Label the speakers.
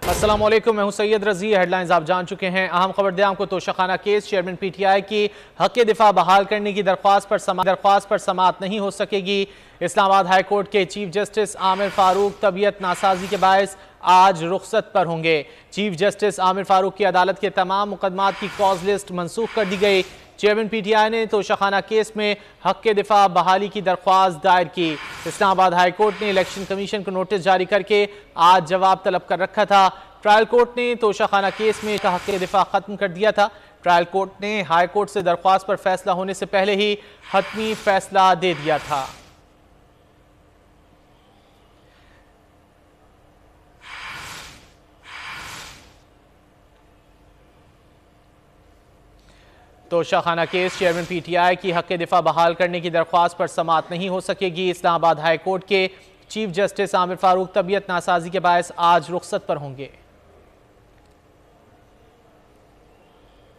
Speaker 1: अस्सलाम वालेकुम, मैं हूं सैयद रजी। हेडलाइंस आप जान चुके हैं। अहम खबर दे आपको। तोशाखाना केस, चेयरमैन पीटीआई की हक दिफा बहाल करने की दरख्वास्त पर समाअत नहीं हो सकेगी। इस्लामाबाद हाई कोर्ट के चीफ जस्टिस आमिर फारूक तबीयत नासाजी के बायस आज रुखसत पर होंगे। चीफ जस्टिस आमिर फारूक की अदालत के तमाम मुकदमात की कॉज लिस्ट मनसूख कर दी गई। चेयरमैन पीटीआई ने तोशाखाना केस में हक के दिफा बहाली की दरख्वास्त दायर की। इस्लामाबाद हाई कोर्ट ने इलेक्शन कमीशन को नोटिस जारी करके आज जवाब तलब कर रखा था। ट्रायल कोर्ट ने तोशाखाना केस में हक के दिफा खत्म कर दिया था। ट्रायल कोर्ट ने हाई कोर्ट से दरख्वास्त पर फैसला होने से पहले ही हतमी फैसला दे दिया था। तोशाखाना केस, चेयरमैन पीटीआई की हक दिफा बहाल करने की दरख्वास्त पर समाअत नहीं हो सकेगी। इस्लामाबाद हाई कोर्ट के चीफ जस्टिस आमिर फारूक तबीयत नासाजी के बायस आज रुखसत पर होंगे।